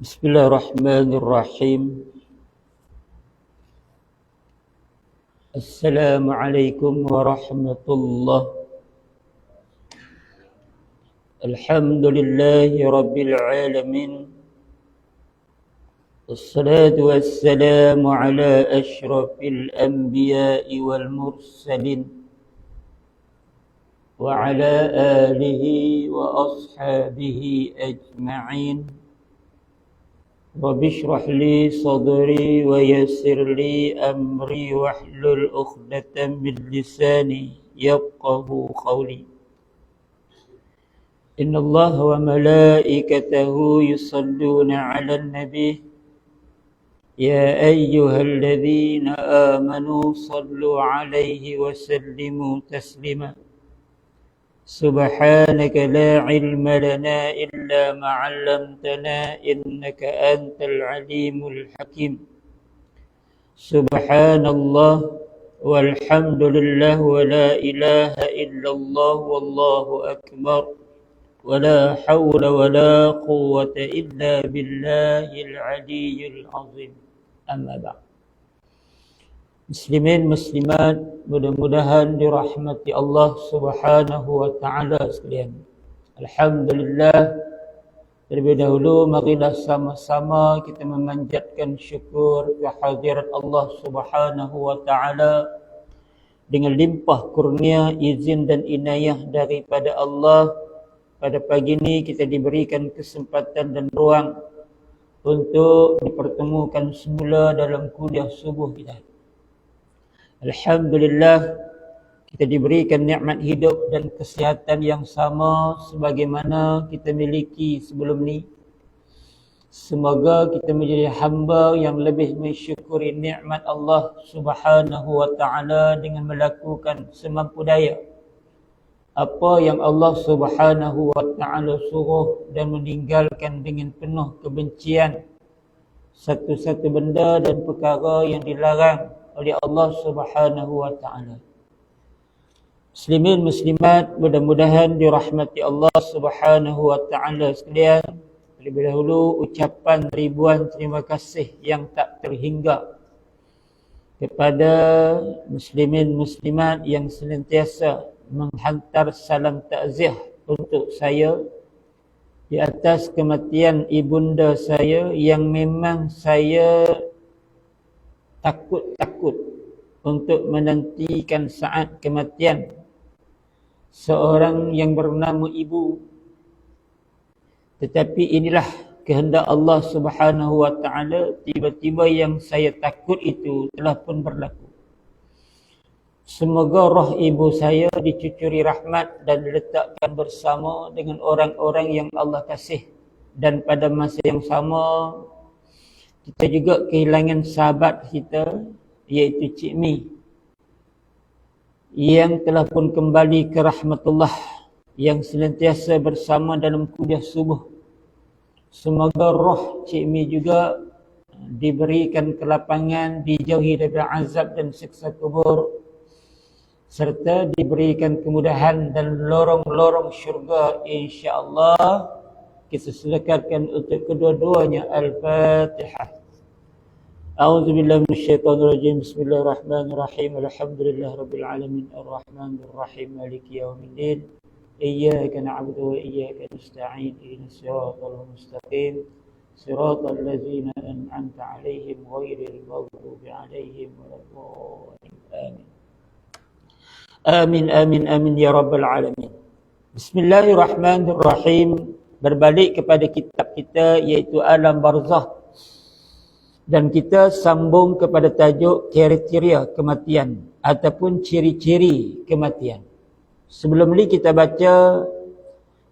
Bismillahirrahmanirrahim. Assalamualaikum warahmatullahi. Alhamdulillahi rabbil alamin. Wassalatu wassalamu ala asyrafil anbiya'i wal mursalin wa ala alihi wa ashabihi ajma'in. Rabbi shrah li sadri wa yassir li amri wahlul 'uqdatam min lisani yafqahu qawli. Inna Allaha wa malaikatahu yusalluna 'alan nabi ya ayyuhalladzina amanu sallu 'alaihi wa sallimu taslima. سبحانك لا علم لنا إلا ما علمتنا إنك أنت العليم الحكيم. سبحان الله والحمد لله ولا إله إلا الله والله أكبر ولا حول ولا قوة إلا بالله العلي العظيم. أما بعد. Muslimin muslimat, mudah-mudahan dirahmati Allah Subhanahu wa taala sekalian. Alhamdulillah, terlebih dahulu marilah sama-sama kita memanjatkan syukur kehadirat Allah Subhanahu wa taala dengan limpah kurnia, izin dan inayah daripada Allah. Pada pagi ini kita diberikan kesempatan dan ruang untuk dipertemukan semula dalam kuliah subuh kita. Alhamdulillah, kita diberikan nikmat hidup dan kesihatan yang sama sebagaimana kita miliki sebelum ni. Semoga kita menjadi hamba yang lebih mensyukuri nikmat Allah Subhanahu wa taala dengan melakukan semampu daya apa yang Allah Subhanahu wa taala suruh dan meninggalkan dengan penuh kebencian satu-satu benda dan perkara yang dilarang oleh Allah Subhanahu wa taala. Muslimin muslimat, mudah-mudahan dirahmati Allah Subhanahu wa taala sekalian. Terlebih dahulu ucapan ribuan terima kasih yang tak terhingga kepada muslimin muslimat yang senantiasa menghantar salam takziah untuk saya di atas kematian ibunda saya yang memang saya takut untuk menantikan saat kematian seorang yang bernama ibu. Tetapi inilah kehendak Allah Subhanahu wa taala, tiba-tiba yang saya takut itu telah pun berlaku. Semoga roh ibu saya dicucuri rahmat dan diletakkan bersama dengan orang-orang yang Allah kasih. Dan pada masa yang sama kita juga kehilangan sahabat kita iaitu Cik Mi yang telah pun kembali ke rahmatullah, yang senantiasa bersama dalam kuliah subuh. Semoga roh Cik Mi juga diberikan kelapangan, dijauhi daripada azab dan siksa kubur, serta diberikan kemudahan dan lorong-lorong syurga insya-Allah. Kita sedekatkan untuk kedua-duanya. Al-Fatihah. A'udzubillahi minasyaitonirrajim. Bismillahirrahmanirrahim. Alhamdulillahirabbil alamin. Arrahmanir rahim. Maliki yaumiddin. Iyyaka na'budu wa iyyaka nasta'in. Ihdinas siratal mustaqim. Siratal ladzina an'amta 'alaihim ghairil maghdubi 'alaihim waladdallin. Amin. Amin amin amin ya rabbal alamin. Bismillahirrahmanirrahim. Berbalik kepada kitab kita iaitu Alam Barzakh, dan kita sambung kepada tajuk kriteria kematian ataupun ciri-ciri kematian. Sebelum ni kita baca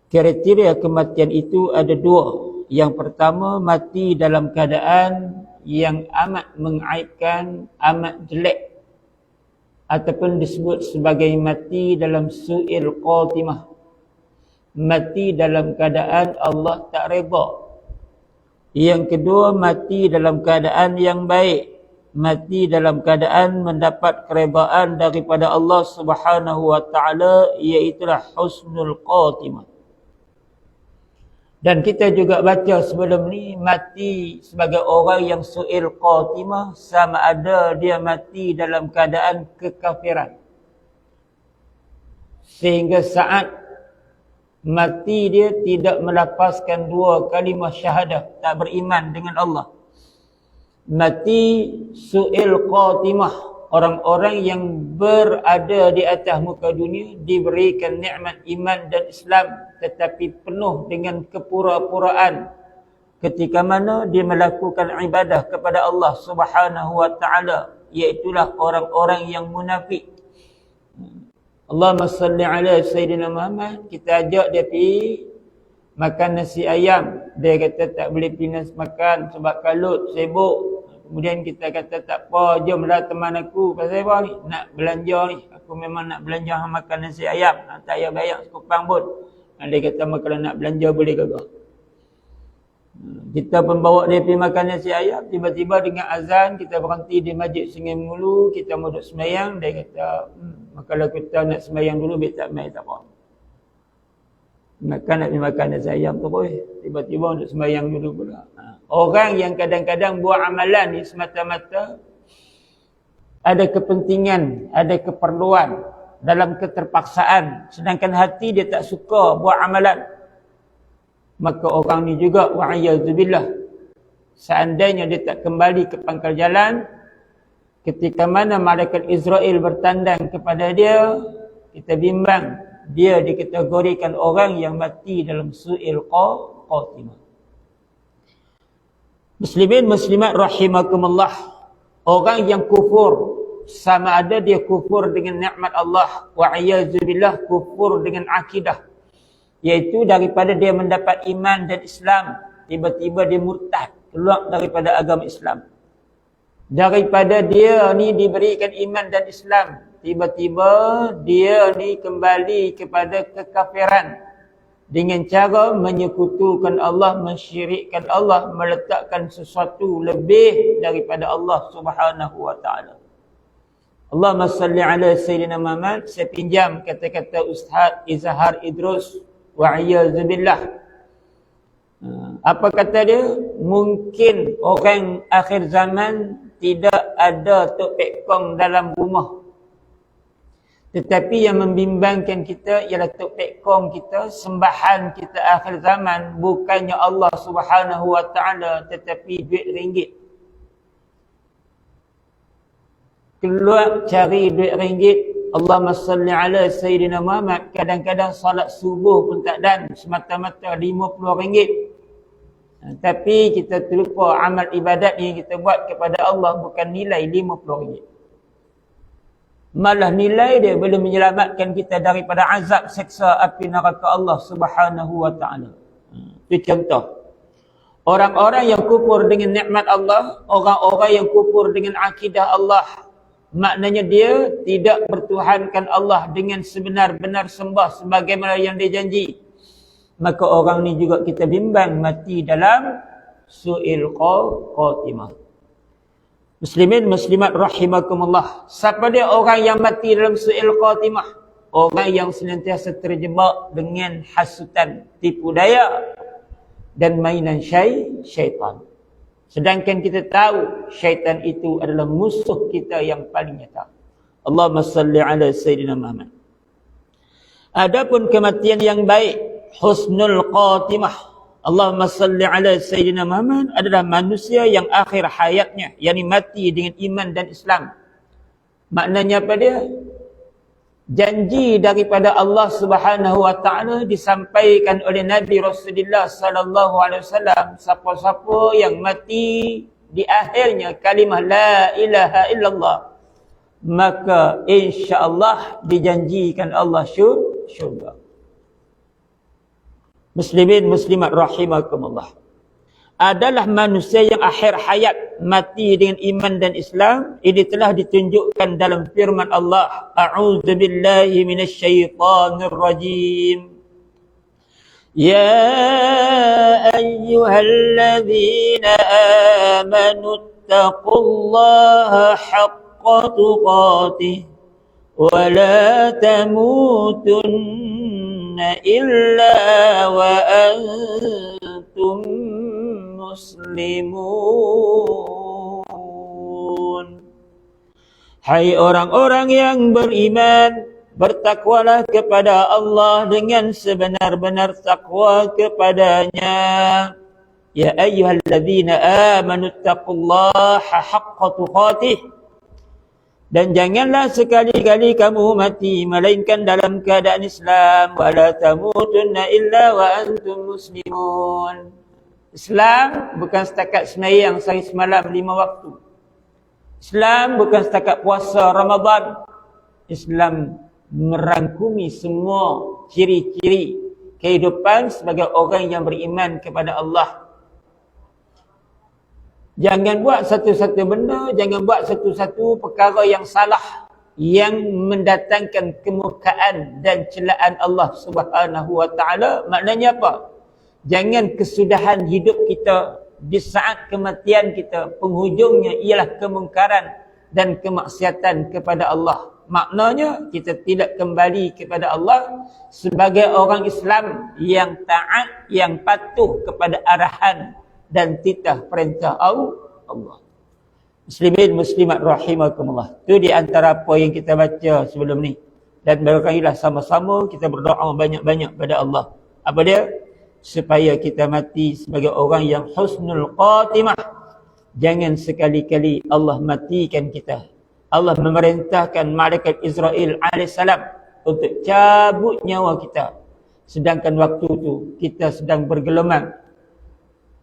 kriteria kematian itu ada dua. Yang pertama, mati dalam keadaan yang amat mengaibkan, amat jelek, ataupun disebut sebagai mati dalam su'il khatimah. Mati dalam keadaan Allah tak reda. Yang kedua, mati dalam keadaan yang baik. Mati dalam keadaan mendapat keredaan daripada Allah Subhanahu wa taala, iaitu husnul khatimah. Dan kita juga baca sebelum ni, mati sebagai orang yang su'il khatimah sama ada dia mati dalam keadaan kekafiran. Sehingga saat mati dia tidak melapaskan dua kalimah syahadah, tak beriman dengan Allah. Mati su'il khatimah. Orang-orang yang berada di atas muka dunia diberikan nikmat iman dan Islam, tetapi penuh dengan kepura-puraan ketika mana dia melakukan ibadah kepada Allah Subhanahu wa taala, iaitulah orang-orang yang munafik. Allahumma salli ala Sayyidina Muhammad. Kita ajak dia pergi makan nasi ayam, dia kata tak boleh pergi makan sebab kalut, sibuk. Kemudian kita kata tak apa, jomlah teman aku. Pasal apa ni? Nak belanja ni. Aku memang nak belanja makan nasi ayam. Tak payah bayar sekupang pun. Dia kata kalau nak belanja boleh kagak. Kita pun bawa dia pergi makan nasi ayam. Tiba-tiba dengan azan kita berhenti di Masjid Sungai Mulu. Kita mau duduk semayang. Dia kata kalau kita nak semayang dulu, biar tak main tak apa. Nak pergi makan nasi ayam tu boleh. Tiba-tiba untuk semayang dulu pula. Orang yang kadang-kadang buat amalan ni semata-mata ada kepentingan, ada keperluan dalam keterpaksaan, sedangkan hati dia tak suka buat amalan, maka orang ni juga wa'iyadzubillah, seandainya dia tak kembali ke pangkal jalan, ketika mana malaikat Israel bertandang kepada dia, kita bimbang dia dikategorikan orang yang mati dalam su'il khatimah. Muslimin muslimat rahimakumullah, orang yang kufur sama ada dia kufur dengan nikmat Allah, wa'iyadzubillah kufur dengan akidah, iaitu daripada dia mendapat iman dan Islam, tiba-tiba dia murtad, keluar daripada agama Islam. Daripada dia ni diberikan iman dan Islam, tiba-tiba dia ni kembali kepada kekafiran dengan cara menyekutukan Allah, mensyirikkan Allah, meletakkan sesuatu lebih daripada Allah Subhanahu wa taala. Allahumma salli ala Sayyidina Muhammad. Saya pinjam kata-kata Ustaz Izhar Idrus wa'iyadzubillah. Apa kata dia? Mungkin orang akhir zaman tidak ada tok pekong dalam rumah, tetapi yang membimbangkan kita ialah tok pekong kita, sembahan kita akhir zaman bukannya Allah Subhanahu wa taala, tetapi duit ringgit. Keluar cari duit ringgit. Allahumma salli ala Sayyidina Muhammad. Kadang-kadang salat subuh pun tak dan, semata-mata RM50. Tapi kita terlupa amal ibadat yang kita buat kepada Allah bukan nilai RM50. Malah nilai dia boleh menyelamatkan kita daripada azab seksa api neraka Allah Subhanahu wa taala. Itu contoh. Orang-orang yang kufur dengan nikmat Allah, orang-orang yang kufur dengan akidah Allah, maknanya dia tidak bertuhankan Allah dengan sebenar-benar sembah sebagaimana yang dia janji. Maka orang ni juga kita bimbang mati dalam su'il khatimah. Muslimin muslimat rahimakumullah. Siapa dia orang yang mati dalam su'il khatimah? Orang yang senantiasa terjebak dengan hasutan, tipu daya dan mainan syaitan. Sedangkan kita tahu syaitan itu adalah musuh kita yang paling nyata. Allahumma salli ala Sayyidina Muhammad. Adapun kematian yang baik, husnul khatimah, Allahumma salli ala Sayyidina Muhammad, adalah manusia yang akhir hayatnya, yakni mati dengan iman dan Islam. Maknanya apa dia? Janji daripada Allah Subhanahu wa taala disampaikan oleh Nabi Rasulullah sallallahu alaihi wasallam, siapa-siapa yang mati di akhirnya kalimah la ilaha illallah, maka insya-Allah dijanjikan Allah syurga. Muslimin muslimat rahimakumullah, adalah manusia yang akhir hayat mati dengan iman dan Islam. Ini telah ditunjukkan dalam firman Allah, a'udzubillahi minasyaitonir rajim. Ya ayyuhalladzina amanu taqullaha haqqa tuqatih ولا تموتن إلا وأنتم مسلمون. Hai orang-orang yang beriman, bertakwalah kepada Allah dengan sebenar-benar takwa kepadanya. Ya ayyuhalladzina amanu taqullaha haqqa tuqatih. Dan janganlah sekali-kali kamu mati melainkan dalam keadaan Islam. Wala tamutunna illa wa antum muslimun. Islam bukan setakat sembahyang sehari semalam 5 waktu. Islam bukan setakat puasa Ramadan. Islam merangkumi semua ciri-ciri kehidupan sebagai orang yang beriman kepada Allah. Jangan buat satu-satu benda, jangan buat satu-satu perkara yang salah, yang mendatangkan kemurkaan dan celaan Allah Subhanahu wa taala. Maknanya apa? Jangan kesudahan hidup kita di saat kematian kita penghujungnya ialah kemungkaran dan kemaksiatan kepada Allah. Maknanya kita tidak kembali kepada Allah sebagai orang Islam yang taat, yang patuh kepada arahan dan titah perintah Allah. Muslimin muslimat rahimakumullah. Itu di antara apa yang kita baca sebelum ni. Dan marilah sama-sama kita berdoa banyak-banyak pada Allah. Apa dia? Supaya kita mati sebagai orang yang husnul khatimah. Jangan sekali-kali Allah matikan kita. Allah memerintahkan malaikat Israel alaihissalam untuk cabut nyawa kita. Sedangkan waktu itu kita sedang bergelimang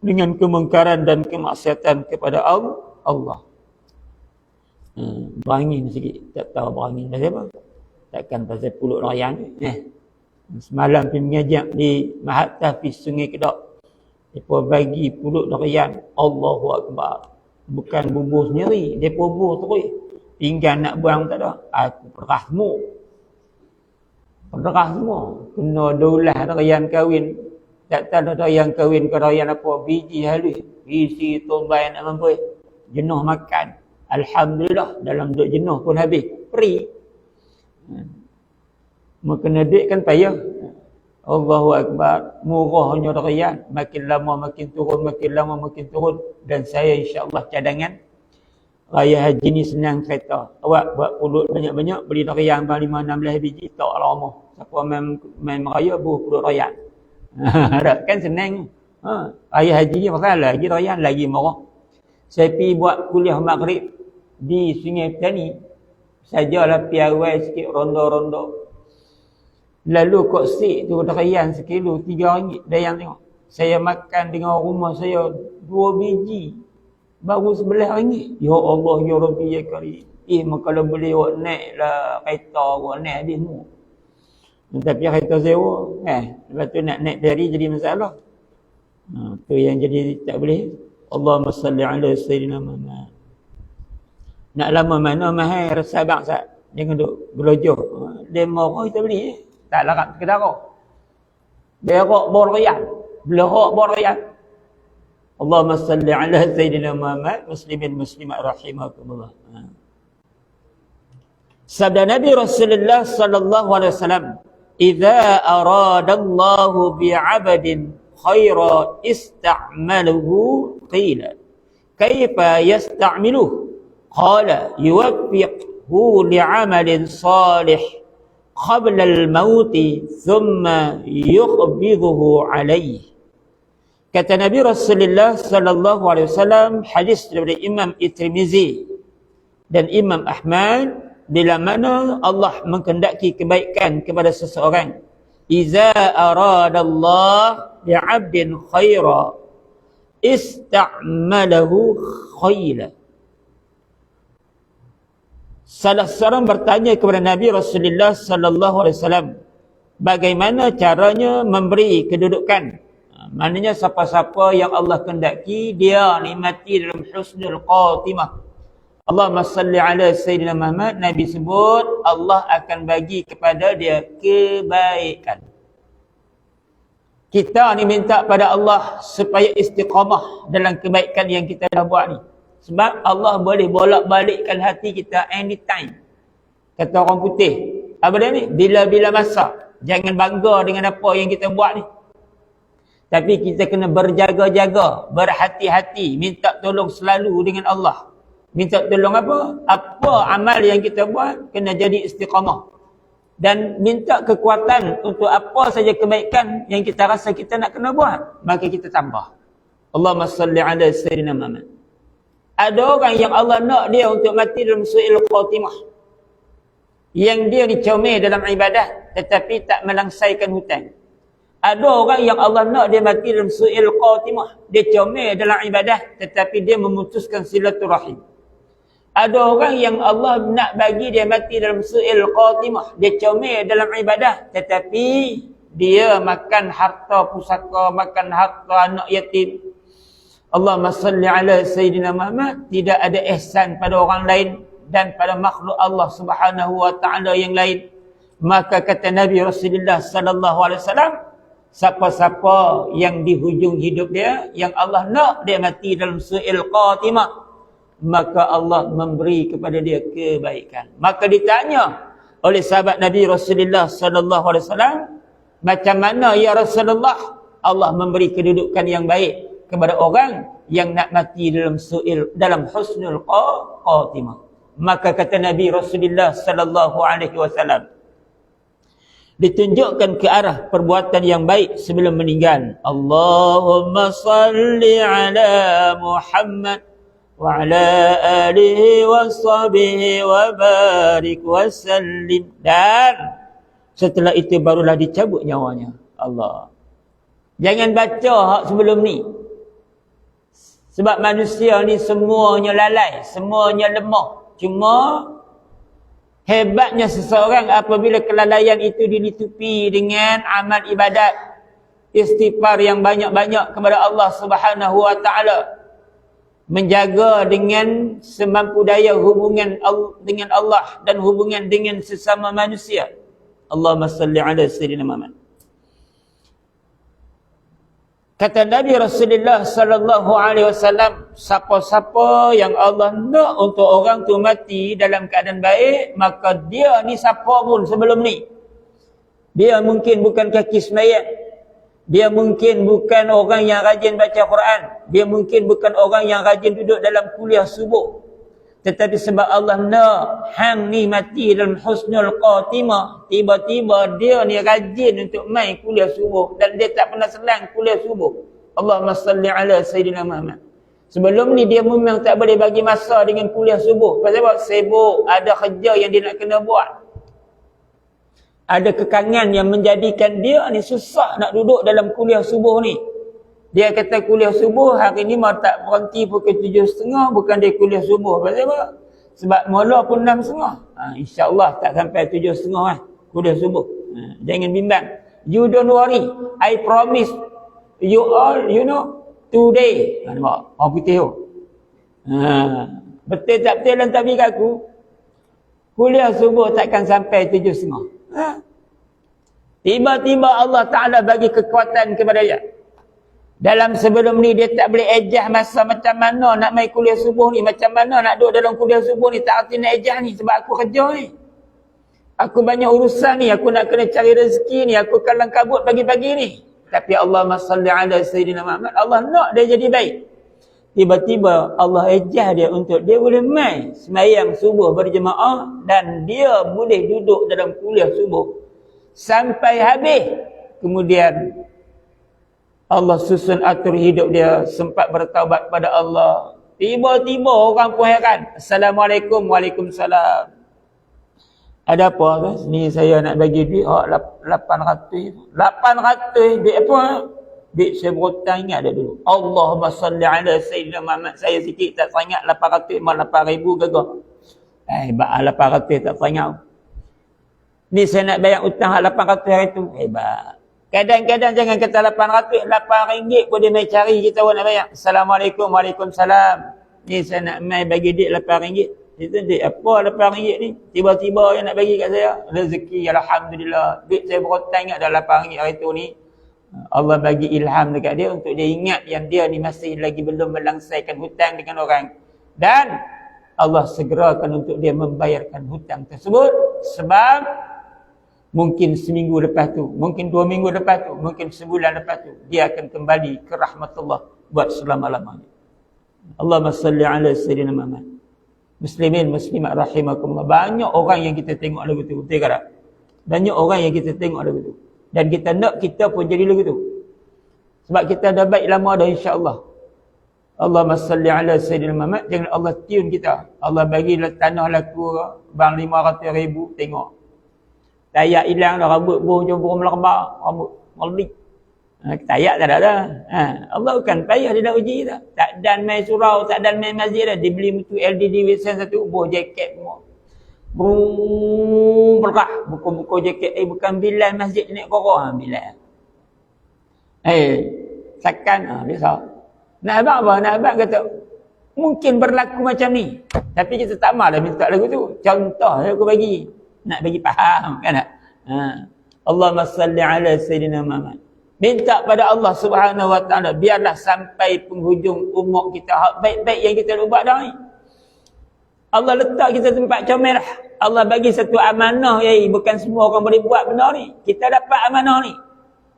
dengan kemungkaran dan kemaksiatan kepada Allah. Berangin sikit. Tak tahu berangin pasal apa. Takkan pasal pulut rakyat ni. Semalam pergi mengajak di Mahat Tahfiz Sungai Kedah. Mereka bagi pulut durian. Allahu Akbar. Bukan bubuh sendiri. Mereka bubuh terus. Tinggal nak buang tak ada. Aku perah semua. Kena daulah durian kahwin. Tak tahu durian kahwin ke durian apa. Biji halus. Isi tombai nak mampu. Jenuh makan. Alhamdulillah. Dalam duk jenuh pun habis. Free. Kena duit kan payah. Allahu Akbar. Murahnya durian. Makin lama makin turun. Makin lama makin turun. Dan saya insyaAllah cadangan. Raya haji ni senang kereta. Awak buat pulut banyak-banyak. Beli durian 5-16 biji. Tak lama. Siapa main meraya buah pulut durian. Kan senang. Raya haji ni pasal lagi durian. Lagi murah. Saya pergi buat kuliah maghrib. Di Sungai Petani. Sajalah piawai sikit ronda-ronda. Lalu kok sik tu durian sekilo RM3. Dayang tengok. Saya makan dengan rumah saya 2 biji. Baru RM11. Ya Allah, ya Rabbi, ya Karim. Kalau boleh awak naik lah kereta awak naik habis semua. Tapi kereta sewa. Lepas tu nak naik dari jadi masalah. Tu yang jadi tak boleh. Allahumma salli ala Sayyidina Muhammad. Nak lama mana mahal resabak sat. Jangan duk gelojoh. Dia marah kita beli. Tak larat kedara. Berak borian. Berak borian. Allahumma salli ala Sayyidina Muhammad. Muslimin muslimat rahimakumullah. Sabda Nabi Rasulullah sallallahu alaihi wasallam, "Idza aradallahu bi'abdin khaira ista'maluhu qila kaifa yasta'miluhu? Qala yuwaffiqhu li'amalin salih qabla al-maut thumma yuqbidhuhu alayh." Kata Nabi Rasulullah sallallahu alaihi wasallam, hadis daripada Imam At-Tirmizi dan Imam Ahmad, bila mana Allah menghendaki kebaikan kepada seseorang, iza aradallah bi'abdin khaira ista'malahu khaila. Salah seorang bertanya kepada Nabi Rasulullah sallallahu alaihi wasallam, bagaimana caranya memberi kedudukan? Maknanya siapa-siapa yang Allah kehendaki dia nikmati dalam husnul khatimah. Allahumma salli ala Sayyidina Muhammad. Nabi sebut Allah akan bagi kepada dia kebaikan. Kita ni minta pada Allah supaya istiqamah dalam kebaikan yang kita dah buat ni. Sebab Allah boleh bolak-balikkan hati kita anytime. Kata orang putih. Apa dia ni? Bila-bila masa. Jangan bangga dengan apa yang kita buat ni. Tapi kita kena berjaga-jaga, berhati-hati, minta tolong selalu dengan Allah. Minta tolong apa? Apa amal yang kita buat, kena jadi istiqamah. Dan minta kekuatan untuk apa saja kebaikan yang kita rasa kita nak kena buat. Maka kita tambah. Allahumma salli ala Sayyidina Muhammad. Ada orang yang Allah nak dia untuk mati dalam su'il khatimah. Yang dia ni comel dalam ibadah tetapi tak melangsaikan hutang. Ada orang yang Allah nak dia mati dalam su'il khatimah. Dia comel dalam ibadah tetapi dia memutuskan silaturahim. Ada orang yang Allah nak bagi dia mati dalam su'il khatimah. Dia comel dalam ibadah tetapi dia makan harta pusaka, makan harta anak yatim. Allahumma salli ala Sayyidina Muhammad. Tidak ada ihsan pada orang lain dan pada makhluk Allah Subhanahu wa taala yang lain. Maka kata Nabi Rasulullah sallallahu alaihi wasallam, siapa-siapa yang di hujung hidup dia yang Allah nak dia mati dalam su'il khatimah, maka Allah memberi kepada dia kebaikan. Maka ditanya oleh sahabat Nabi Rasulullah sallallahu alaihi wasallam, macam mana ya Rasulullah Allah memberi kedudukan yang baik kepada orang yang nak mati dalam husnul khatimah? Maka kata Nabi Rasulullah sallallahu alaihi wasallam, ditunjukkan ke arah perbuatan yang baik sebelum meninggal. Allahumma salli ala Muhammad wa ala alihi wa sahbihi wa barik wa sallim. Dan setelah itu barulah dicabut nyawanya. Allah. Jangan baca hak sebelum ni. Sebab manusia ni semuanya lalai, semuanya lemah. Cuma hebatnya seseorang apabila kelalaian itu ditutupi dengan amal ibadat, istighfar yang banyak-banyak kepada Allah Subhanahu wa taala, menjaga dengan semampu daya hubungan dengan Allah dan hubungan dengan sesama manusia. Allahumma salli ala Sayyidina Muhammad. Kata Nabi Rasulullah sallallahu alaihi wasallam, siapa-siapa yang Allah nak untuk orang tu mati dalam keadaan baik, maka dia ni siapa pun sebelum ni. Dia mungkin bukan kaki sembahyang. Dia mungkin bukan orang yang rajin baca Quran. Dia mungkin bukan orang yang rajin duduk dalam kuliah subuh. Tetapi sebab Allah nak hang ni mati dalam husnul khatimah, tiba-tiba dia ni rajin untuk main kuliah subuh dan dia tak pernah selang kuliah subuh. Allahumma salli ala Sayyidina Muhammad. Sebelum ni dia memang tak boleh bagi masa dengan kuliah subuh. Pasal apa? Sibuk, ada kerja yang dia nak kena buat. Ada kekangan yang menjadikan dia ni susah nak duduk dalam kuliah subuh ni. Dia kata kuliah subuh hari ni mau tak berhenti pukul 7.30, bukan dia kuliah subuh. Pasal apa? Sebab mula pun 6.30. InsyaAllah tak sampai 7.30 lah kuliah subuh. Jangan bimbang. You don't worry. I promise you all, you know, today. Nampak? Orang putih tu. Betul tak betul dan tak bagi aku? Kuliah subuh takkan sampai 7.30. Tiba-tiba Allah Ta'ala bagi kekuatan kepada dia. Dalam sebelum ni dia tak boleh ejah masa macam mana nak main kuliah subuh ni. Macam mana nak duduk dalam kuliah subuh ni. Tak arti nak ejah ni sebab aku kerja ni. Aku banyak urusan ni. Aku nak kena cari rezeki ni. Aku kalang kabut pagi-pagi ni. Tapi Allahumma salli ala Sayyidina Muhammad. Allah nak dia jadi baik. Tiba-tiba Allah ejah dia untuk dia boleh main sembahyang subuh berjemaah. Dan dia boleh duduk dalam kuliah subuh sampai habis. Kemudian Allah susun atur hidup dia, sempat bertaubat pada Allah. Tiba-tiba orang pun heran. Assalamualaikum, waalaikumsalam. Ada apa kan? Ni saya nak bagi duit 800. 800 duit apa? Duit saya berhutang, ingat ada dulu. Allahumma salli ala Sayyidina Muhammad. Saya sikit tak sangat 800 malah 8,000 gagah. 800 tak sangat. Ni saya nak bayar hutang 800 hari tu. Hebat. Kadang-kadang jangan kata 800, 8 ringgit pun dia mai cari kita orang nak bayar. Assalamualaikum, waalaikumsalam. Ni saya nak mai bagi duit 8 ringgit. Itu duit apa 8 ringgit ni? Tiba-tiba yang nak bagi kat saya. Rezeki, alhamdulillah. Duit saya berhutang ingat dah 8 ringgit hari tu ni. Allah bagi ilham dekat dia untuk dia ingat yang dia ni masih lagi belum melangsaikan hutang dengan orang. Dan Allah segerakan untuk dia membayarkan hutang tersebut, sebab mungkin seminggu lepas tu, mungkin 2 minggu lepas tu, mungkin sebulan lepas tu dia akan kembali ke rahmatullah buat selama-lamanya. Allahumma salli ala sayyidina Muhammad. Muslimin muslimat rahimakumullah. Banyak orang yang kita tengok lagu tu, betul tak? Banyak orang yang kita tengok lagu tu, dan kita nak kita pun jadi lagu tu, sebab kita dah baik lama dah, insya-Allah. Allahumma salli ala sayyidina Muhammad. Jangan Allah tiun kita. Allah bagi tanah laku bang 500,000, tengok tayak hilang dah, rambut pun macam melambak, rambut meldik. Tayak tak ada dah. Allah bukan payah dia nak uji kita. Tak dan main surau, tak dan main masjid dah. Dia beli mutu LDD Wilson satu, buah jaket semua. Berkah buku-buku jaket. Bukan bilal masjid naik korok. Bilal. Sakan. Biasa. Nak abang apa? Nak abang kata, mungkin berlaku macam ni. Tapi kita tak malah minta lagu tu. Contoh aku bagi. Nak bagi faham kan tak? Allahumma salli ala sayyidina Muhammad. Minta pada Allah Subhanahu wa taala biarlah sampai penghujung umur kita hak baik-baik yang kita buat dah ni. Allah letak kita tempat comel lah. Allah bagi satu amanah, bukan semua orang boleh buat benda ni. Kita dapat amanah ni.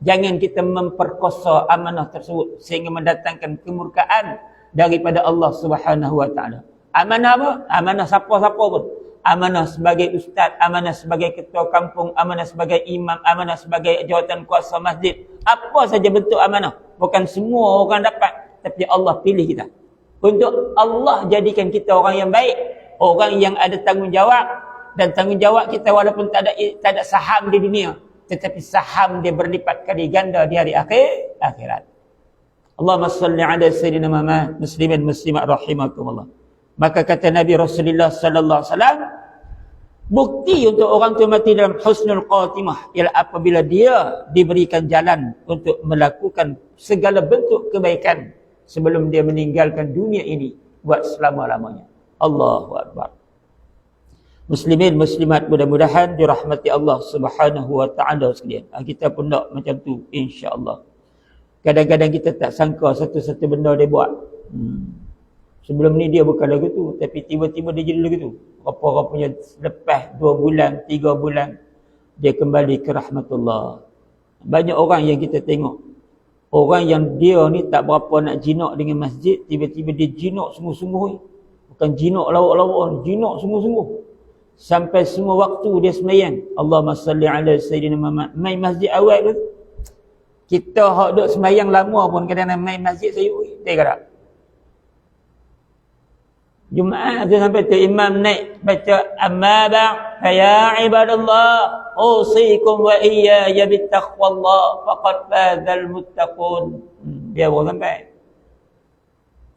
Jangan kita memperkosa amanah tersebut sehingga mendatangkan kemurkaan daripada Allah Subhanahu wa taala. Amanah apa? Amanah siapa-siapa pun. Amanah sebagai ustaz, amanah sebagai ketua kampung, amanah sebagai imam, amanah sebagai jawatan kuasa masjid. Apa saja bentuk amanah. Bukan semua orang dapat, tapi Allah pilih kita. Untuk Allah jadikan kita orang yang baik, orang yang ada tanggungjawab, dan tanggungjawab kita walaupun tak ada saham di dunia, tetapi saham dia berlipat kali ganda di hari akhirat. Allahumma salli ala sayyidina Muhammad. Muslimin muslimat rahimakumullah. Maka kata Nabi Rasulullah sallallahu alaihi wasallam, bukti untuk orang tu mati dalam husnul khatimah ialah apabila dia diberikan jalan untuk melakukan segala bentuk kebaikan sebelum dia meninggalkan dunia ini buat selama-lamanya. Allahu akbar. Muslimin muslimat, mudah-mudahan dirahmati Allah Subhanahu wa taala sekalian. Kita pun nak macam tu, insya-Allah. Kadang-kadang kita tak sangka satu-satu benda dia buat. Sebelum ni dia bukan lagu tu, tapi tiba-tiba dia jadi lagu tu. Apa-apanya lepas 2 bulan, 3 bulan, dia kembali ke rahmatullah. Banyak orang yang kita tengok, orang yang dia ni tak berapa nak jinak dengan masjid, tiba-tiba dia jinak sungguh-sungguh. Bukan jinak lawak-lawak, jinak sungguh-sungguh. Sampai semua waktu dia sembahyang. Allahumma salli ala sayyidina Muhammad. Main masjid awal tu, kita hak duk sembahyang lama pun kadang-kadang main masjid sayuk. Tak kata. Jumaat tu sampai tu imam naik baca amma ba' ya ibadallah usikum wa iyaya bittaqwallah faqad fazal muttaqun. Dia baru sampai.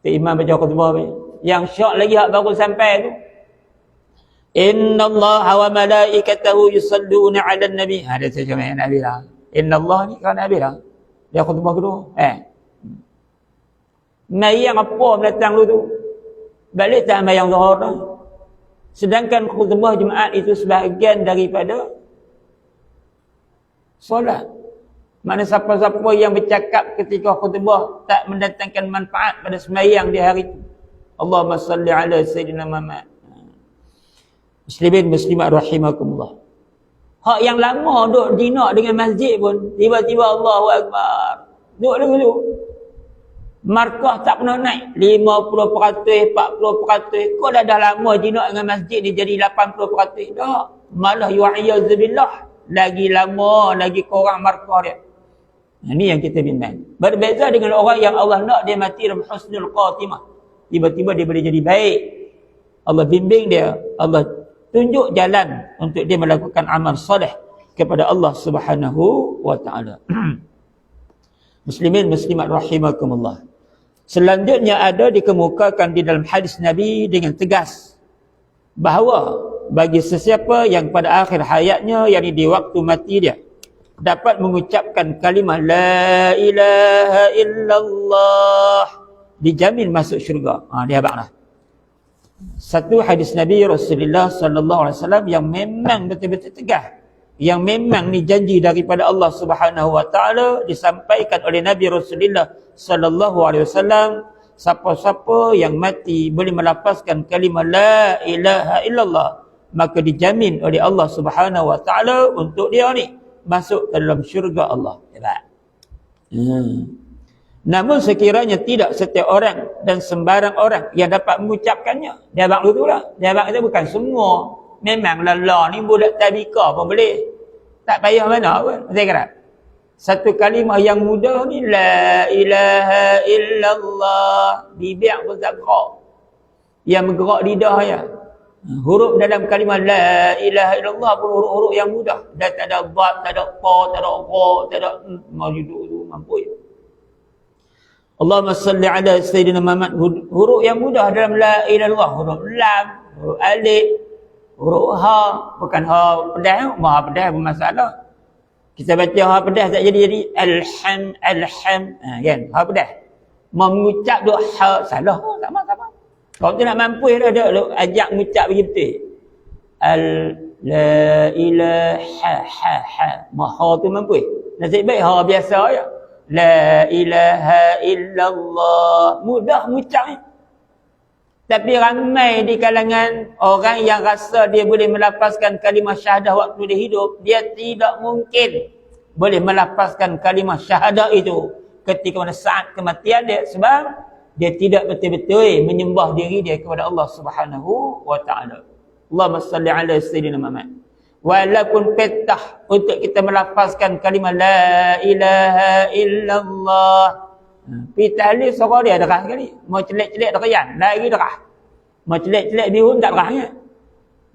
Tu imam baca khutbah ni. Yang syok lagi hak baru sampai tu. Innallaha wa malaikatahu yusalluna 'alan nabi. Ada terjemah Nabi lah. Innallaha ni kan Nabi lah. Dia khutbah kedua. Mai yang apa datang lu tu? Balik tak sembahyang zuhur dah. Sedangkan khutbah Jumaat itu sebahagian daripada solat. Mana siapa-siapa yang bercakap ketika khutbah tak mendatangkan manfaat pada sembahyang di hari itu. Allahumma salli ala sayyidina Muhammad. Muslimin muslimat rahimakumullah. Hak yang lama duk jinak dengan masjid pun tiba-tiba Allahu akbar. Duk dulu. Markah tak pernah naik 50%, 40%. Kau dah lama jinak dengan masjid ni jadi 80%. Dah. Malah yu'ayyazubillah. Lagi lama, lagi kurang markah dia. Ini yang kita bimbang. Berbeza dengan orang yang Allah nak dia mati dalam husnul khatimah. Tiba-tiba dia boleh jadi baik. Allah bimbing dia. Allah tunjuk jalan untuk dia melakukan amal soleh kepada Allah Subhanahu wa ta'ala. Muslimin muslimat rahimakumullah. Selanjutnya ada dikemukakan di dalam hadis Nabi dengan tegas bahawa bagi sesiapa yang pada akhir hayatnya, yakni di waktu mati dia, dapat mengucapkan kalimah la ilaha illallah, dijamin masuk syurga. Dia habaqlah. Satu hadis Nabi Rasulullah sallallahu alaihi wasallam yang memang betul-betul tegas, yang memang ni janji daripada Allah Subhanahu wa taala, disampaikan oleh Nabi Rasulullah sallallahu alaihi wasallam siapa-siapa yang mati boleh melafazkan kalimah la ilaha illallah, maka dijamin oleh Allah Subhanahu wa taala untuk dia ni masuk ke dalam syurga Allah. Hebat. Namun sekiranya tidak setiap orang dan sembarang orang yang dapat mengucapkannya. Jawab dulu lah. Jawab itu bukan semua. Memang la ni budak tabika pun boleh. Tak payah mana pun. Saya kira satu kalimah yang mudah ni la ilaha illallah. Bibir pun tak gerak. Yang bergerak lidah ya. Huruf dalam kalimah la ilaha illallah pun huruf-huruf yang mudah. Dan tak ada bab, tak ada pa, tak ada ra, tak ada mau duduk tu mampu ya. Allahumma salli ala Sayyidina Muhammad. Huruf yang mudah dalam la ilaha illallah, huruf lam, huruf alif, huruf ha. Bukan ha pedas, ha pedas bermasalah. Kita baca ha pedas tak jadi alham kan, ha pedas. Mengucap duk ha salah, sama. Kalau tu nak mampu dah ajak mengucap bagi betul. La ilaha ha. Ha tu mampu. Nasib baik ha biasa ya. La ilaha illallah. Mudah mengucap ni. Tapi ramai di kalangan orang yang rasa dia boleh melafazkan kalimah syahadah waktu dia hidup, dia tidak mungkin boleh melafazkan kalimah syahadah itu ketika mana saat kematian dia, sebab dia tidak betul-betul menyembah diri dia kepada Allah Subhanahu wa taala. Allahumma salli ala Sayyidina Muhammad. Walaupun petah untuk kita melafazkan kalimah la ilaha illallah. Pitah ni suara dia derah sekali. Mau celek-celek derayan, lagi derah. Mau celek-celek bihun tak derahnya.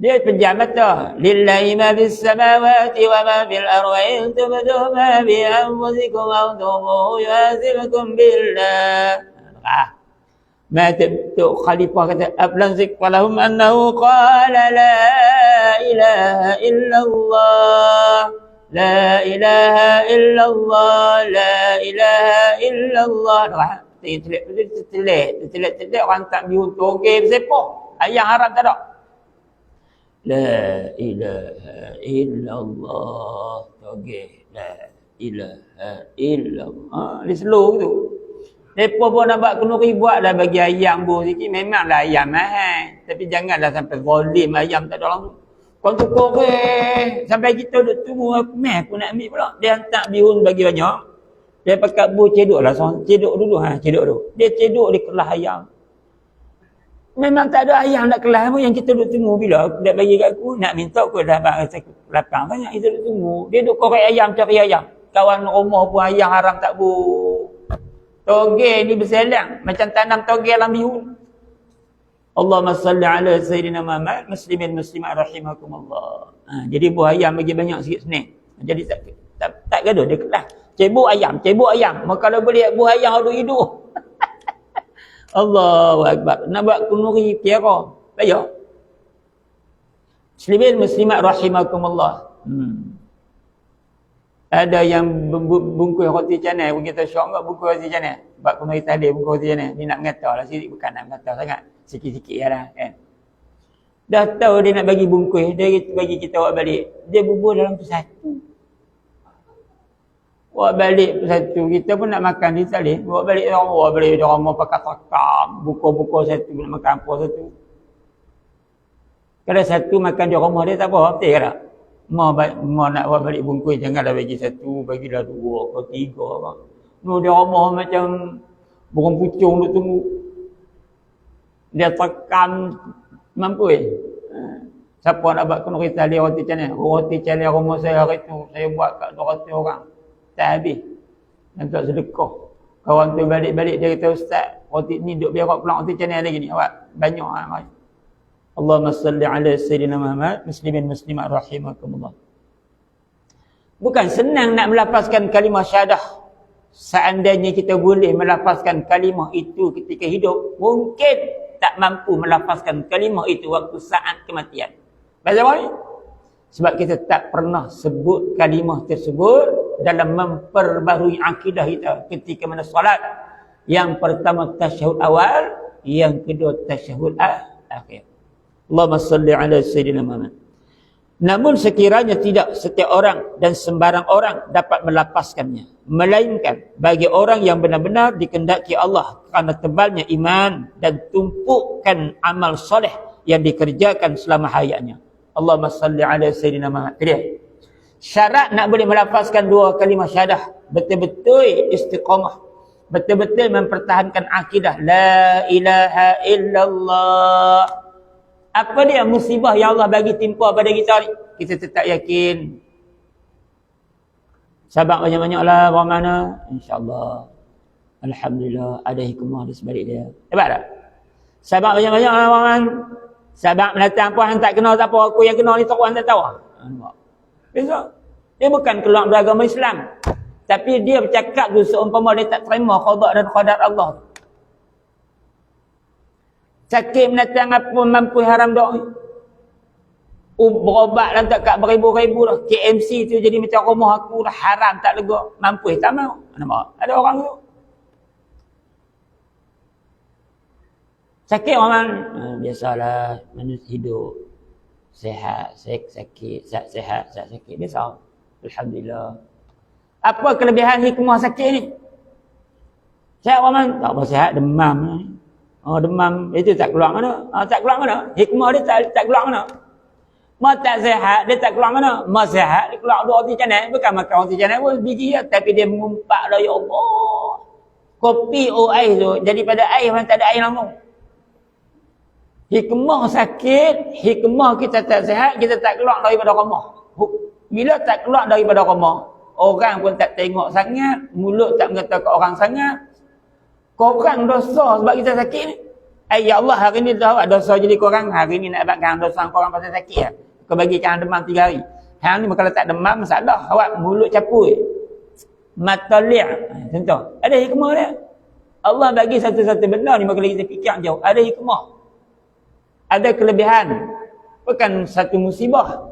Dia pejam mata. Lillahi ma bis samawati wa ma fil ardi in tubdu ma bi anfusikum aw tubuhu yuhasibukum billah. Ma tu khalifah kata aflan zikralahum annahu qala la ilaha illallah. La ilaha illallah, la ilaha illallah. Telek orang tak bihun toge bersepoh. Ayam haram tak ada. La ilaha illallah, toge. La ilaha illallah. Dia slow tu. Lepas pun nak buat kenuri buatlah bagi ayam bu sikit. Memanglah ayam mahal. Tapi janganlah sampai volim ayam tak ada orang tu. Kau tu korek. Sampai kita duduk tunggu meh aku nak ambil pula. Dia hantar bihun bagi banyak. Dia pakai bu cedok lah. Cedok dulu. Cedok dulu. Dia cedok di kelah ayam. Memang tak ada ayam nak kelah pun yang kita duduk tunggu. Bila aku nak bagi kat aku, nak minta aku dah rasa lapang banyak. Kita duduk tunggu. Dia duduk korek ayam, cari ayam. Kawan rumah pun ayam haram tak bu. Toge ni berselang. Macam tanam toge dalam bihun. Allahumma salli ala Sayyidina Muhammad. Muslimin muslimat rahimakumullah. Jadi buah ayam bagi banyak sikit senang. Jadi tak gaduh dia kelas. Cebok ayam. Maka kalau boleh buah ayam ada hidup. Allahu akbar. Nak buat kunuri kira. Payah. Muslimin muslimat rahimakumullah. Ada yang bungkus roti canai pun kita syok enggak bungkus roti canai. Buat kunuri tadi bungkus roti canai. Ni nak mengata lah sikit, bukan nak mengata sangat. Sikit-sikit ya lah kan. Dah tahu dia nak bagi bungkus, dia bagi kita buat balik. Dia bubur dalam tu satu. Buat balik satu. Kita pun nak makan di tali. Buat balik orang mau pakai takam. Buka-buka satu nak makan apa satu. Kalau satu makan di rumah dia tak apa, betul tak? Mau nak buat balik bungkus, janganlah bagi satu, bagilah dua atau tiga apa. No, di rumah macam burung pucung duk tunggu. Dia tekan mampu siapa nak buat kenuri tali roti canai rumah saya hari tu saya buat kat 200 orang tak habis untuk sedekah. Kawan tu balik-balik dia kata, ustaz roti ni duk berak pulang roti canai lagi ni awak banyak kan. Allahumma salli ala Sayyidina Muhammad. Muslimin muslimat rahimakumullah. Bukan senang nak melafazkan kalimah syahadah. Seandainya kita boleh melafazkan kalimah itu ketika hidup, mungkin tak mampu melafazkan kalimah itu waktu saat kematian. Pasal apa ni? Sebab kita tak pernah sebut kalimah tersebut dalam memperbarui akidah kita ketika mana solat. Yang pertama tasyahud awal, yang kedua tasyahud akhir. Allahumma salli ala Sayyidina Muhammad. Namun sekiranya tidak setiap orang dan sembarang orang dapat melapaskannya, melainkan bagi orang yang benar-benar dikehendaki Allah kerana tebalnya iman dan tumpukan amal soleh yang dikerjakan selama hayatnya. Allahumma salli ala Sayyidina Muhammad. Syarat nak boleh melafazkan dua kalimah syahadah, betul-betul istiqamah, betul-betul mempertahankan akidah la ilaha illallah. Apa dia musibah yang Allah bagi timpa pada kita ni, kita tetap yakin. Sabar banyak-banyaklah orang mana, insya-Allah. Alhamdulillah ada hikmah di sebalik dia. Hebat tak? Sabar banyak-banyaklah orang mana. Sabar menatang apa yang tak kenal siapa, aku yang kenal ni tak orang tak tahu. Nampak. Besok dia bukan keluar dari agama Islam, tapi dia bercakap tu seumpama dia tak terima qada dan qadar Allah. Sakit menatang apa mampu haram doa. Berobat dan tak kat beribu-ribu dah. KMC tu jadi macam rumah aku dah, haram tak lega. Mampu tak mau. Nampak? Ada orang tu. Sakit orang biasalah manusia hidup. Sehat, sakit, sehat, sakit. Biasa. Alhamdulillah. Apa kelebihan hikmah sakit ni? Sehat orang tak apa sihat, demam ni. Oh demam itu tak keluar mana? Tak keluar mana? Hikmah dia tak keluar mana? Mak tak sihat dia tak keluar mana? Mak sihat dia keluar dua roti canai, bukan makan roti canai pun biji ya, tapi dia mengumpat dah, ya Allah. Kopi air tu jadi pada air orang tak ada air lambung. Hikmah sakit, hikmah kita tak sihat, kita tak keluar daripada rumah. Bila tak keluar daripada rumah, orang pun tak tengok sangat, mulut tak mengata ke orang sangat. Korang dosa sebab kita sakit ni. Ya Allah, hari ni dah dosa jadi korang. Hari ni nak abadkan dosa korang pasal sakit ya. Kau bagikan demam 3 hari. Hari ni kalau tak demam, masalah. Awak mulut capur. Mata liak. Contoh. Ada hikmah dia. Allah bagi satu-satu benda ni, kalau kita fikir jauh. Ada hikmah. Ada kelebihan. Bukan satu musibah.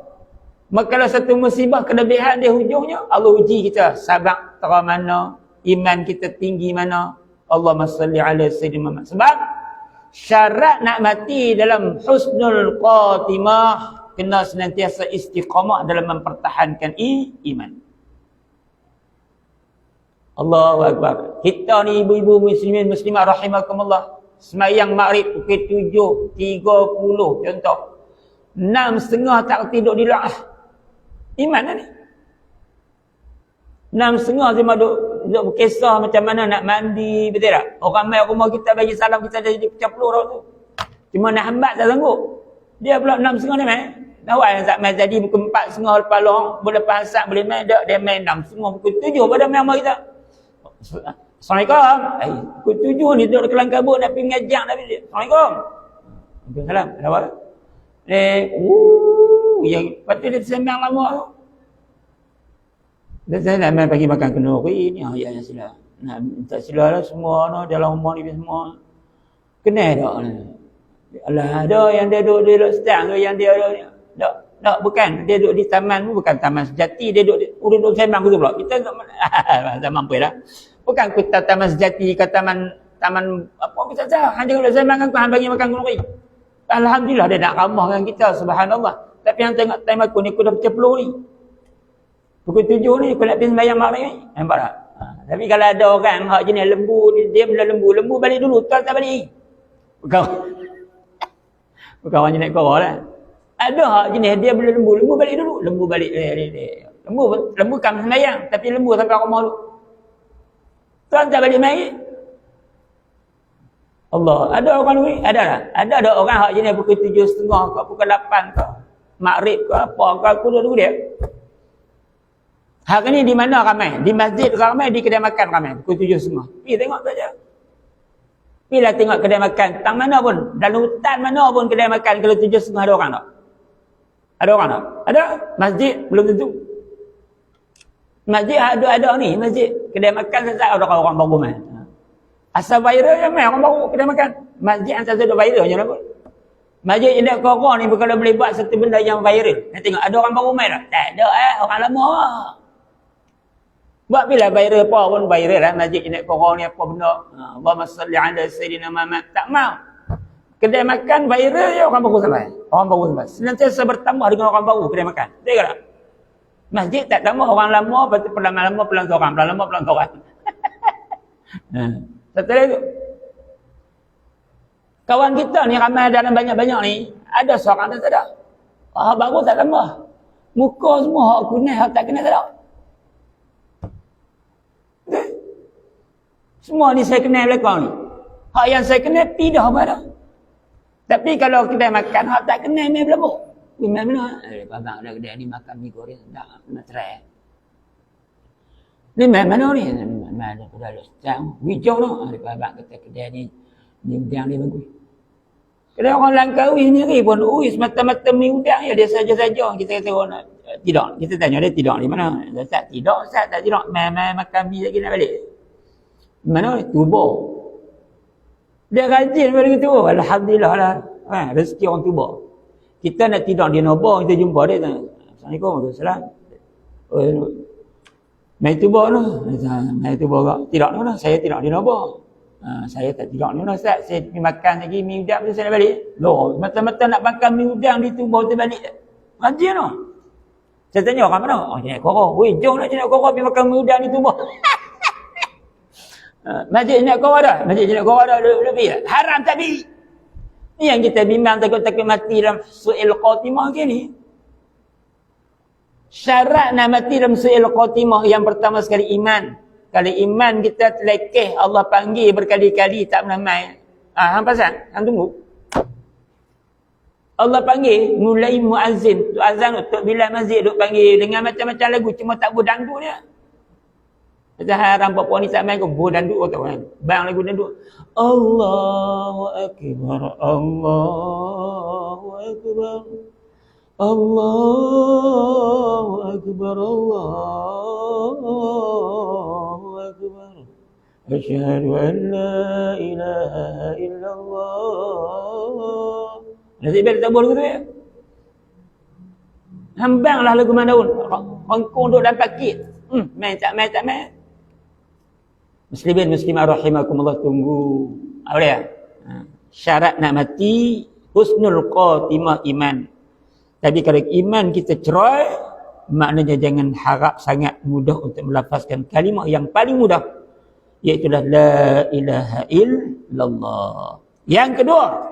Maka kalau satu musibah, kelebihan dia hujungnya, Allah uji kita. Sabar terang mana. Iman kita tinggi mana. Allahumma salli ala Sayyidina Muhammad. Sebab syarat nak mati dalam husnul khatimah, kena senantiasa istiqamah dalam mempertahankan iman. Allahu Akbar. Kita ni ibu-ibu muslimin muslimah rahimakumullah, semayang maghrib pukul 7.30 contoh. 6.30 tak tidur di luar. Iman lah ni. 6.30 dia duduk berkisah macam mana nak mandi, betul tak? Orang mai rumah kita bagi salam, kita dah jadi pecah pelur tu. Cuma nak hambat tak sanggup. Dia pula 6.30 dia mai. Awal yang tak mai jadi pukul 4.30 lepas long, boleh pasal boleh mai dak, dia mai 6.30 pukul 7 pada mai rumah kita. Assalamualaikum. Pukul 7 ni duduk kelang kabut nak pergi ngajak dah. Assalamualaikum. Waalaikumsalam. Ada apa? Yang patut dia sembang lama tu. Dan saya nak main pagi makan kenduri ni, ya sila. Nak minta sila lah semua no, dalam rumah ni semua. Kenal tak ni? Alah, ada yang dia duduk stang tu, yang dia tak, bukan. Dia duduk di taman, bukan taman sejati, dia duduk sembang tu pula. Kita tak mampu dah. Bukan kita taman sejati ke taman apa kita tak. Hanya duduk sembang kan, hang bagi makan kenduri. Alhamdulillah dia nak ramah dengan kita, subhanallah. Tapi yang tengok time aku ni, aku dah pecah pelur ni. Pukul 7 ni aku nak pergi sembahyang maghrib ni. Nampak tak? Tapi kalau ada orang hak jenis lembu, dia bila lembu balik dulu, tak balik. Bukan orang jenis korang lah. Ada hak jenis dia bila lembu balik dulu. Lembu balik. Lembu kan sembahyang, tapi lembu sampai rumah dulu. Tuan tak balik mai. Allah, ada orang ni, ada tak? Ada orang hak jenis pukul 7.30 ke pukul 8 ke. Maghrib ke apa ke, aku dulu dia. Hari ni di mana ramai? Di masjid ramai, di kedai makan ramai. Pukul 7.30. Pergi tengok saja. Pergilah tengok kedai makan. Tang mana pun. Dalam hutan mana pun kedai makan. Kalau 7.30 ada orang tak? Ada orang tak? Ada? Masjid? Belum tentu. Masjid ada ni. Masjid. Kedai makan sesat ada orang baru main. Asal viral je main orang baru kedai makan. Masjid antara ada viral je lah pun. Masjid yang ada korang ni kalau boleh buat satu benda yang viral. Nak tengok ada orang baru main tak? Tak ada orang lama. Buat bila viral apa pun viral lah. Masjid jenis korang ni apa benda. Allahumma salli ala Sayyidina Muhammad. Tak mau. Kedai makan viral je orang baru sampai. Orang baru sampai. Senantiasa bertambah dengan orang baru kedai makan. Tengok tak? Masjid tak tambah orang lama, lepas tu pelan lama pelan seorang, pelan lama pelan seorang. Setelah itu kawan kita ni ramai dalam banyak-banyak ni, ada seorang tak ada. Baru tak tambah. Muka semua hak kunai, hak tak kenal tak ada. Semua ni saya kenal belakang ni. Hak yang saya kenal tidak apa dah. Tapi kalau kedai makan, hak tak kenal main belabuk. Main mana? Abang ada kedai ni makan mi goreng. Tak, nak try. Ni main mana ni? Main ada kedai sedang. Hijau tu. Abang kata kedai ni udang dia bagus. Kedai orang Langkawi sendiri pun, semata-mata mi udang ya, dia saja-saja. Kita kata orang tidak. Kita tanya dia tidak di mana? Ustaz, tidak. Ustaz tak tidak. Main makan mi lagi nak balik. Mana? Tubur. Dia rajin pada gitu. Alhamdulillah lah. Rezeki orang Tubur. Kita nak tidur di Nobor, kita jumpa dia. Assalamualaikum warahmatullahi. Mai Tubur tu. Mai Tubur kak. Tidak mana? Saya tidak di Nobor. Saya tak tidak ni Ustaz. Saya pergi makan lagi mi udang tu saya nak balik. Loh, mata-mata nak makan mi udang di Tubur tu balik. Rajin tu. Saya tanya orang mana? Oh, Jenak Koro. Weh, jom nak Jenak Koro pergi makan mi udang di Tubur. Masjid Jenak Koro dah. Masjid Jenak Koro dah lebih tak? Haram tak pergi. Ni yang kita bimbang takut-takut mati dalam su'il khatimah ke ni. Syarat nak mati dalam su'il khatimah yang pertama sekali iman. Kalau iman kita terlekeh, Allah panggil berkali-kali tak pernah main. Hang pasang? Hang tunggu. Allah panggil, mulai muazzin. Tu azan tu, bila masjid duk panggil dengan macam-macam lagu, cuma tak buat dangdut dia. Macam haram perempuan ni tak main kau buat dangdut kau tahu kan. Bang lagu dangdut. Allahu Akbar, Allahu Akbar. Allahu Akbar, Allahu Akbar. Asyhadu an la ilaha illallah. Nasib baik tak boleh lagu tu ya. Hambanglah lagu Mandaun. Hongkong duduk dalam pakit. Main tak main. Muslimin muslimah rahimakumullah, tunggu. Apa dia? Syarat nak mati husnul khatimah iman. Tapi kalau iman kita cerai, maknanya jangan harap sangat mudah untuk melafazkan kalimah yang paling mudah, iaitu la ilaha illallah. Yang kedua,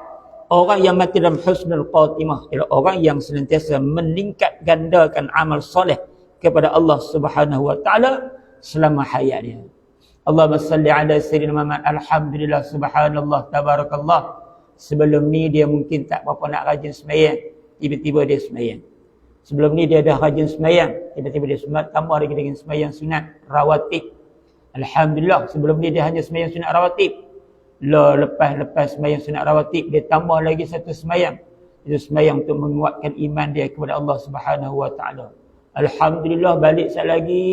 orang yang mati dalam husnul khatimah ialah orang yang senantiasa meningkat gandakan amal soleh kepada Allah Subhanahu wa taala selama hayat dia. Allahumma salli ala sayyidina Muhammad. Alhamdulillah, subhanallah, tabarakallah. Sebelum ni dia mungkin tak berapa nak rajin sembahyang, tiba-tiba dia sembahyang. Sebelum ni dia dah rajin sembahyang, tiba-tiba dia tambah lagi dengan sembahyang sunat rawatib. Alhamdulillah, sebelum ni dia hanya sembahyang sunat rawatib. Lepas sembahyang sunat rawatib, dia tambah lagi satu sembahyang. Itu sembahyang untuk menguatkan iman dia kepada Allah Subhanahu wa taala. Alhamdulillah, balik sekali lagi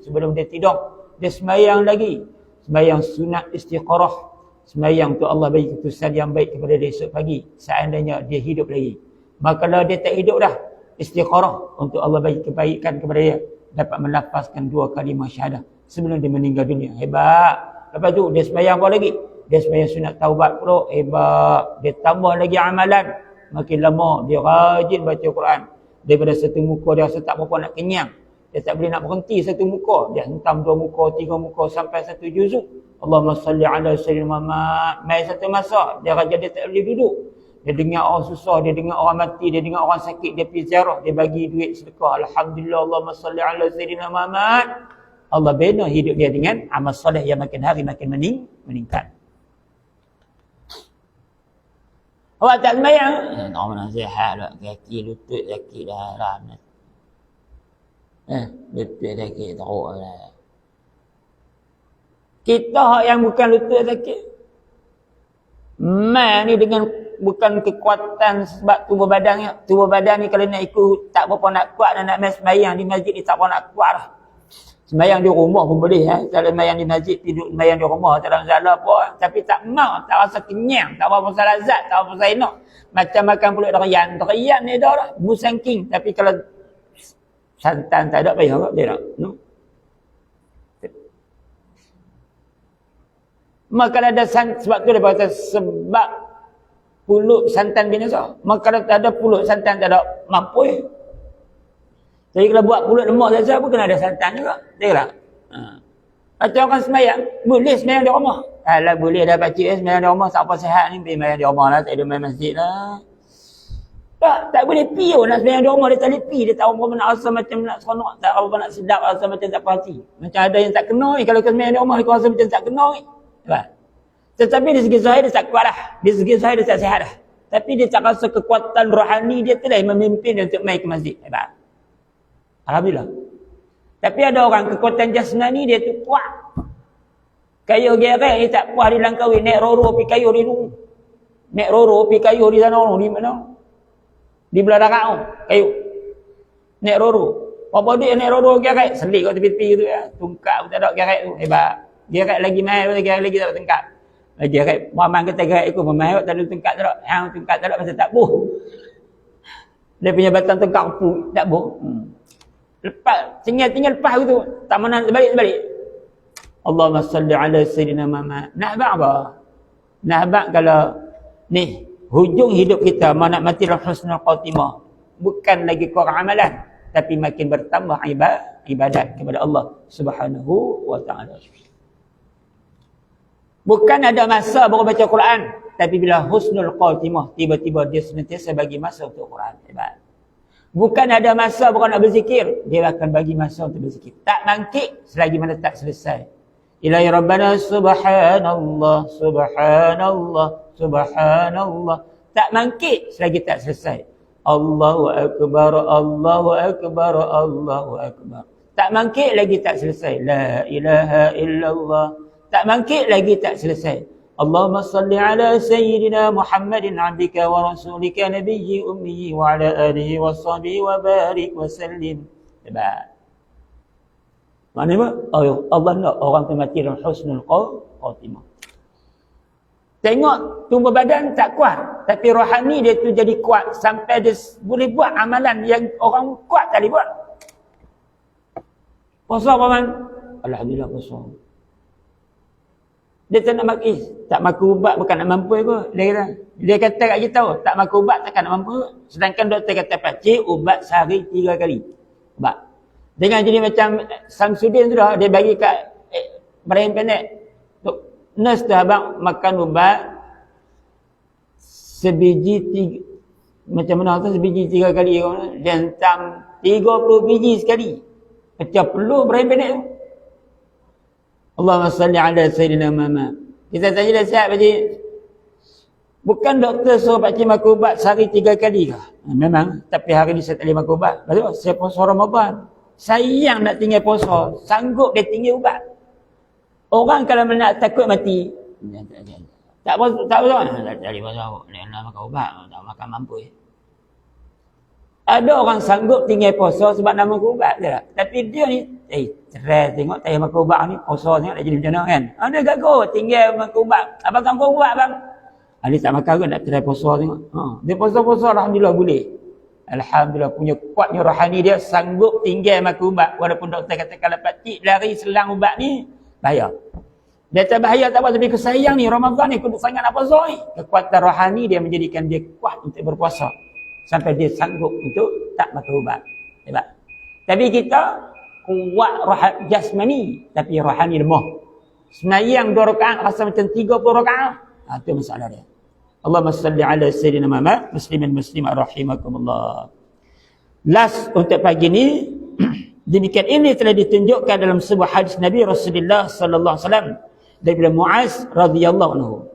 sebelum dia tidur, dia sembahyang lagi. Sembahyang sunat istiqarah. Sembahyang untuk Allah bagi keputusan yang baik kepada dia esok pagi. Seandainya dia hidup lagi. Maka kalau dia tak hidup dah, istiqarah untuk Allah bagi kebaikan kepada dia. Dapat melafazkan 2 kalimah syahadah sebelum dia meninggal dunia. Hebat. Lepas tu dia sembahyang apa lagi? Dia sembahyang sunat taubat pula. Hebat. Dia tambah lagi amalan. Makin lama dia rajin baca Quran. Daripada satu muka dia rasa tak berapa nak kenyang. Dia tak boleh nak berhenti satu muka. Dia hentam 2 muka, 3 muka sampai 1 juzuk. Allahumma salli ala sayyidina Muhammad. Mai satu masa dia raja dia tak boleh duduk. Dia dengar orang susah, dia dengar orang mati, dia dengar orang sakit, dia pergi ziarah, dia bagi duit sedekah. Alhamdulillah, Allahumma salli ala sayyidina Muhammad. Allah bina hidup dia dengan amal soleh yang makin hari makin meningkat. Awak tak sembahyang? Tak nasihat lah. Kaki lutut sakit dah haram. Lutut sakit teruk lah. Kita yang bukan lutut sakit, ni dengan bukan kekuatan sebab tubuh badannya. Tubuh badan ni kalau nak ikut tak berapa nak kuat, nak main sembahyang di masjid ni tak berapa nak kuat lah. Sembahyang di rumah pun boleh. Kalau sembahyang di masjid, tidur sembahyang di rumah tak ada masalah apa. Tapi tak mau, tak rasa kenyang, tak berapa salazat, tak berapa enak. Macam makan pulut derian. Derian ni dah lah, musangking. Tapi kalau santan tak ada, payah tak? Dia tak? No? Maka ada sebab tu dia kata sebab pulut santan binasa. Maka kalau tak ada pulut santan, tak ada mampu. Jadi kalau buat pulut lemak saja pun kena ada santan juga. Betul tak? Macam orang semayang, boleh semayang di rumah. Alah boleh dah pakcik semayang di rumah, siapa sihat ni pergi semayang di rumah lah, tak ada main masjid lah. Tak boleh pergi nak semayang di rumah, dia tak boleh pergi. Dia tak apa nak rasa macam nak seronok, tak apa nak sedap, rasa macam tak perhati. Macam ada yang tak kena, kalau kau semayang di rumah, dia rasa macam tak kena. Tetapi di segi zahir dia tak kuat lah. Di segi zahir dia tak sihat lah. Tapi dia tak rasa kekuatan rohani dia tu lah yang memimpin dia untuk main ke masjid. Hebat. Alhamdulillah. Tapi ada orang kekuatan jasmani dia tu kuat. Kayu gerek dia tak puas di Langkawi, naik roro pergi kayu di rumah. Naik roro pergi kayu di sana, di mana? Di belah darat kayu. Naik roro. Apa dia naik roro gerek? Selik kat tepi-tepi tu ya. Tungkap tak ada gerek tu. Hebat. Gerek lagi main, gerek lagi tak ada tengkap. Gerek, Muhammad kata gerek ikut Muhammad, tak ada tengkap tak ada. Yang tengkap tak ada pasal tak buh. Dia punya batang tengkap pu, tak buh. Lepas, tinggal lepas tu. Tak mana sebalik. Allahumma salli ala Sayyidina Muhammad. Nak abang apa? Nak abang kalau ni, hujung hidup kita, nak mati dalam husnul khatimah. Bukan lagi kurang amalan, tapi makin bertambah ibadat kepada Allah Subhanahu wa ta'ala. Bukan ada masa baru baca Quran, tapi bila husnul khatimah, tiba-tiba dia senantiasa bagi masa untuk Quran. Hebat. Bukan ada masa baru nak berzikir, dia akan bagi masa untuk berzikir. Tak bangkit selagi mana tak selesai. Ilahi Rabbana subhanallah, subhanallah, subhanallah. Tak bangkit selagi tak selesai. Allahu Akbar, Allahu Akbar, Allahu Akbar. Tak bangkit lagi tak selesai. La ilaha illallah. Tak bangkit lagi tak selesai. Allahumma salli ala Sayyidina Muhammadin abdika wa rasulika nabiyyi ummiyi wa ala alihi wa sahbihi wa barik wa sallim. Hebat. Maknanya Allah nak orang tu mati dalam husnul khatimah. Tengok tubuh badan tak kuat, tapi rohani dia tu jadi kuat sampai dia boleh buat amalan yang orang kuat tak boleh buat. Puasa apa man? Alhamdulillah puasa. Dia tak nak makan, tak makan ubat bukan nak mampu apa. Dia kata kat kita, tak makan ubat takkan nak mampu. Sedangkan doktor kata pakcik ubat sehari 3 kali. Ubat. Dengan jadi macam Samsudin tu dah, dia bagi kat Ibrahim pendek. Nurse tu abang makan ubat sebiji 3, macam mana tu sebiji 3 kali. Dia hentam 30 biji sekali. Macam perlu Ibrahim pendek tu. Allahumma salli ala Sayyidina Muhammad. Kita tanya dah sihat pakcik. Bukan doktor suruh pakcik makan ubat sehari 3 kali ke? Memang. Tapi hari ni saya tak boleh makan ubat. Lepas tu saya puasa Ramadan. Sayang nak tinggal puasa. Sanggup dia tinggal ubat. Orang kalau nak takut mati. Tak puasa. Tak boleh puasa. Nak makan ubat. Tak makan mampu. Ada orang sanggup tinggal puasa sebab nak makan ubat je lah. Tapi dia ni, cerai tengok tak payah makan ubat ni, puasa tengok nak jadi macam mana kan. Dia gagal tinggal makan ubat. Abang tak makan ubat bang. Dia tak makan ke nak cerai puasa tengok. Dia puasa-puasa Alhamdulillah boleh. Alhamdulillah punya kuatnya rohani dia sanggup tinggal makan ubat. Walaupun doktor kata kalau pakcik lari selang ubat ni, bahaya. Dia tak bahaya tak apa, tapi kesayang ni Ramadan ni kuduk sangat nak puasa ni. Kekuatan rohani dia menjadikan dia kuat untuk berpuasa. Sampai dia sanggup untuk tak makan ubat. Hebat. Tapi kita kuat jasmani, tapi rohani lemah. Semayang 2 rakaat rasa macam 30 rakaat. Itu masalah dia. Allahumma salli ala Sayyidina Muhammad. Muslimin muslimat rahimakumullah. Last untuk pagi ni, demikian ini telah ditunjukkan dalam sebuah hadis Nabi Rasulullah sallallahu alaihi wasallam daripada Muaz radhiyallahu anhu.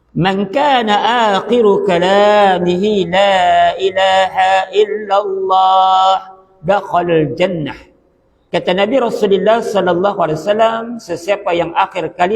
Man kana akhiru kalamihi la ilaha illallah dakhala al-jannah. Kata Nabi Rasulullah sallallahu alaihi wasallam, sesiapa yang akhir kali